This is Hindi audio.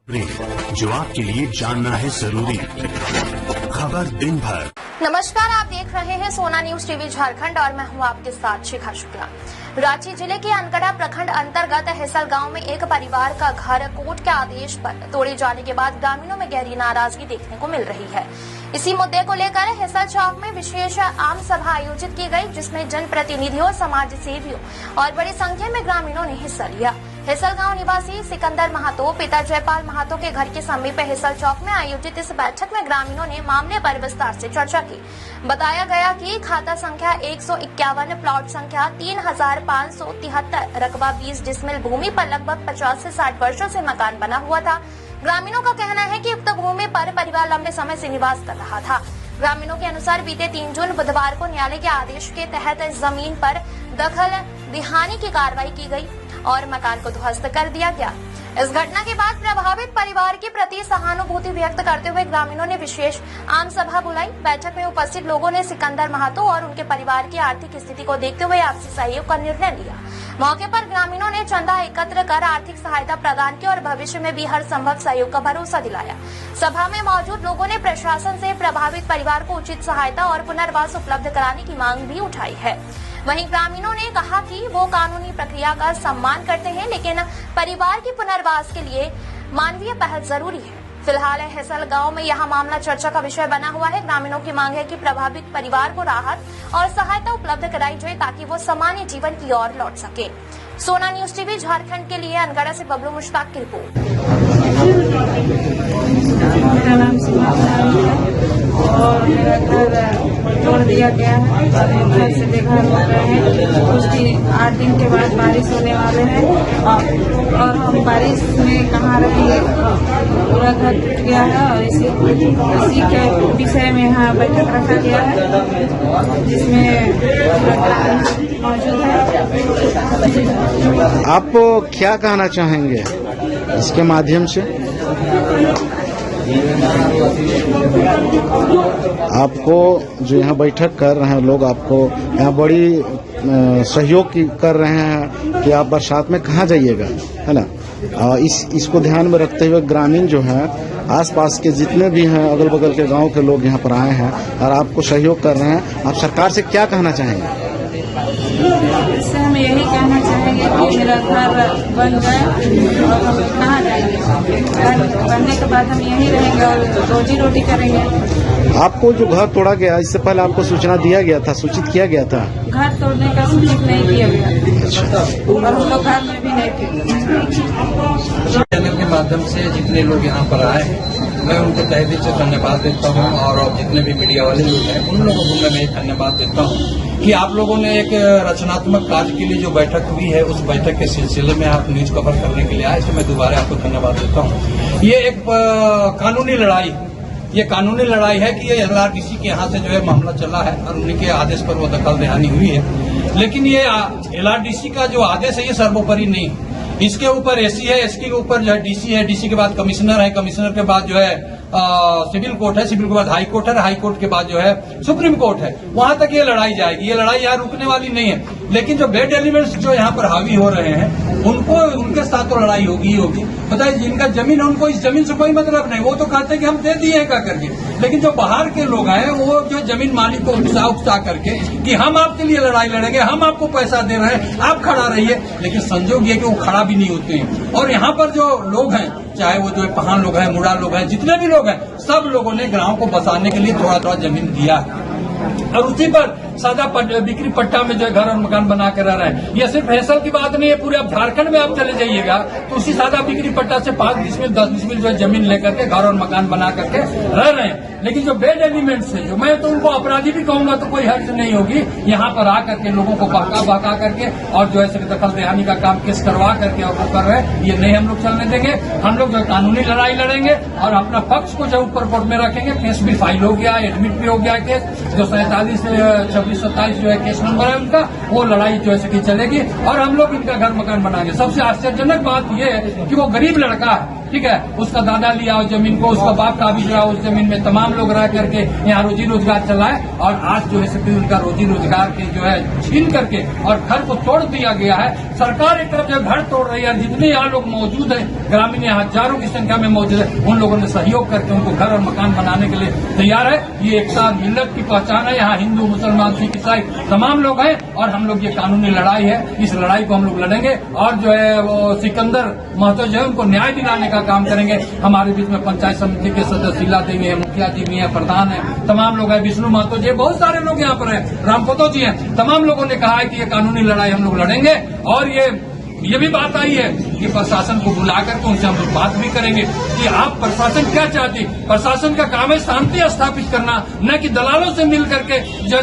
जो आपके लिए जानना है जरूरी। खबर दिन भर। नमस्कार, आप देख रहे हैं सोना न्यूज टीवी झारखंड और मैं हूं आपके साथ शिखा शुक्ला। रांची जिले के अनगढ़ा प्रखंड अंतर्गत हिसल गांव में एक परिवार का घर कोर्ट के आदेश पर तोड़े जाने के बाद ग्रामीणों में गहरी नाराजगी देखने को मिल रही है। इसी मुद्दे को लेकर हिसल चौक में विशेष आम सभा आयोजित की गई, जिसमें जनप्रतिनिधियों, समाज सेवियों और बड़ी संख्या में ग्रामीणों ने हिस्सा लिया। हिसल गांव निवासी सिकंदर महातो पिता जयपाल महातो के घर के समीप हिसल चौक में आयोजित इस बैठक में ग्रामीणों ने मामले पर विस्तार से चर्चा की। बताया गया कि खाता संख्या 151, प्लॉट संख्या 3573, रकबा 20 डिसमिल भूमि पर लगभग 50 से 60 वर्षों से मकान बना हुआ था। ग्रामीणों का कहना है कि उक्त भूमि पर परिवार लंबे समय से निवास कर रहा था। ग्रामीणों के अनुसार बीते 3 जून बुधवार को न्यायालय के आदेश के तहत इस जमीन पर दखल दिहानी की कार्रवाई की गई और मकान को ध्वस्त कर दिया गया। इस घटना के बाद प्रभावित परिवार के प्रति सहानुभूति व्यक्त करते हुए ग्रामीणों ने विशेष आम सभा बुलाई। बैठक में उपस्थित लोगों ने सिकंदर महातो और उनके परिवार की आर्थिक स्थिति को देखते हुए आपसी सहयोग का निर्णय लिया। मौके पर ग्रामीणों ने चंदा एकत्र कर आर्थिक सहायता प्रदान की और भविष्य में भी हर संभव सहयोग का भरोसा दिलाया। सभा में मौजूद लोगों ने प्रशासन से प्रभावित परिवार को उचित सहायता और पुनर्वास उपलब्ध कराने की मांग भी उठाई है। वहीं ग्रामीणों ने कहा कि वो कानूनी प्रक्रिया का सम्मान करते हैं, लेकिन परिवार के पुनर्वास के लिए मानवीय पहल जरूरी है। फिलहाल हिसल गांव में यह मामला चर्चा का विषय बना हुआ है। ग्रामीणों की मांग है कि प्रभावित परिवार को राहत और सहायता उपलब्ध कराई जाए ताकि वो सामान्य जीवन की ओर लौट सके। सोना न्यूज टीवी झारखंड के लिए अनगढ़ा से बबलू मुश्ताक की रिपोर्ट। मेरा नाम सीमा और मेरा घर तोड़ दिया गया है। घर से बेघर हो गए हैं। कुछ 8 दिन के बाद बारिश होने वाले हैं और हम बारिश में कहाँ रहेंगे। पूरा घर टूट गया है और इसी के विषय में यहाँ बैठक रखा गया है, जिसमें मौजूद है। आप क्या कहना चाहेंगे इसके माध्यम से? आपको जो यहाँ बैठक कर रहे हैं लोग, आपको यहाँ बड़ी सहयोग कर रहे हैं कि आप बरसात में कहाँ जाइएगा, है ना। इसको ध्यान में रखते हुए ग्रामीण जो है, आसपास के जितने भी हैं, अगल बगल के गांव के लोग यहाँ पर आए हैं और आपको सहयोग कर रहे हैं। आप सरकार से क्या कहना चाहेंगे? इससे हम यही कहना चाहेंगे कि मेरा घर बन जाए और हम कहाँ जाएंगे। घर बनने के बाद हम यहीं रहेंगे और रोजी रोटी करेंगे। आपको जो घर तोड़ा गया, इससे पहले आपको सूचना दिया गया था, सूचित किया गया था? घर तोड़ने का सूचित नहीं किया गया और हम लोग घर में भी नहीं थे। चैनल के माध्यम से जितने लोग यहाँ पर आए हैं, मैं उनको तहे दिल से धन्यवाद देता हूँ और जितने भी मीडिया वाले लोग हैं उन लोगों को मैं धन्यवाद देता हूँ कि आप लोगों ने एक रचनात्मक कार्य के लिए जो बैठक हुई है, उस बैठक के सिलसिले में आप न्यूज कवर करने के लिए आए, इसमें मैं दोबारा आपको धन्यवाद देता हूँ। ये एक कानूनी लड़ाई है कि ये LRDC के यहाँ से जो है मामला चला है और उन्हीं के आदेश पर वो दखल देहानी हुई है। लेकिन ये LRDC का जो आदेश है ये सर्वोपरि नहीं है। इसके ऊपर SC है, SC के ऊपर जो है DC है, DC के बाद कमिश्नर है, कमिश्नर के बाद जो है सिविल कोर्ट है, सिविल के बाद हाई कोर्ट है, हाई कोर्ट के बाद जो है सुप्रीम कोर्ट है। वहां तक ये लड़ाई जाएगी। ये लड़ाई यहाँ रुकने वाली नहीं है। लेकिन जो बेड एलिमेंट्स जो यहाँ पर हावी हो रहे हैं, उनके साथ तो लड़ाई होगी ही होगी। बताइए, जिनका जमीन है उनको इस जमीन से कोई मतलब नहीं। वो तो कहते हैं कि हम दे दिए क्या करके। लेकिन जो बाहर के लोग हैं, वो जो जमीन मालिक को उकसा करके कि हम आपके लिए लड़ाई लड़ेंगे, हम आपको पैसा दे रहे हैं, आप खड़ा रहिए। लेकिन संजोग ये कि वो खड़ा भी नहीं होते हैं। और यहाँ पर जो लोग हैं, चाहे वो जो है पहान लोग हैं, मुड़ा लोग हैं, जितने भी लोग हैं, सब लोगों ने गांव को बसाने के लिए थोड़ा थोड़ा जमीन दिया और उसी पर सादा बिक्री पट्टा में जो घर और मकान बना के रह रहे हैं। ये सिर्फ हिसल की बात नहीं है, पूरे अब झारखंड में आप चले जाइएगा तो उसी सादा बिक्री पट्टा से 5 डिसमिल 10 डिसमिल जो है जमीन लेकर के घर और मकान बना करके रह रहे हैं। लेकिन जो बेड एलिमेंट्स है, जो मैं तो उनको अपराधी भी कहूंगा तो कोई हर्ज नहीं होगी, यहाँ पर आकर के लोगों को बहका करके और जो है दखल देहानी का काम केस करवा करके और वो कर रहे हैं, ये नहीं हम लोग चलने देंगे। हम लोग जो कानूनी लड़ाई लड़ेंगे और अपना पक्ष को जो ऊपर कोर्ट में रखेंगे। केस भी फाइल हो गया, एडमिट भी हो गया केस, जो 47 से 26-27 जो है केस नंबर है उनका, वो लड़ाई जो है कि चलेगी और हम लोग इनका घर मकान बनाएंगे। सबसे आश्चर्यजनक बात यह है कि वो गरीब लड़का है, ठीक है, उसका दादा लिया उस जमीन को, उसका बाप का भी जो है उस जमीन में तमाम लोग रह करके यहाँ रोजी रोजगार चलाए, और आज जो है सभी उनका रोजी रोजगार के जो है छीन करके और घर को तोड़ दिया गया है। सरकार एक तरफ जो घर तोड़ रही है, जितने यहाँ लोग मौजूद हैं, ग्रामीण यहाँ हजारों की संख्या में मौजूद है, उन लोगों ने सहयोग करके उनको घर और मकान बनाने के लिए तैयार है। ये एकता मिल्लत की पहचान है। यहाँ हिंदू, मुसलमान, सिख, ईसाई तमाम लोग हैं, और हम लोग ये कानूनी लड़ाई है, इस लड़ाई को हम लोग लड़ेंगे, और जो है वो सिकंदर महतो जो है उनको न्याय दिलाने का काम करेंगे। हमारे बीच में पंचायत समिति के सदस्य शीला देवी है, मुखिया जी भी है, प्रधान है, तमाम लोग हैं, विष्णु महतो जी, बहुत सारे लोग यहाँ पर हैं, रामपतो जी हैं, तमाम लोगों ने कहा है कि ये कानूनी लड़ाई हम लोग लड़ेंगे। और ये भी बात आई है कि प्रशासन को बुलाकर के उनसे हम लोग बात भी करेंगे कि आप प्रशासन क्या चाहती। प्रशासन का काम है शांति स्थापित करना, न कि दलालों से मिल करके जो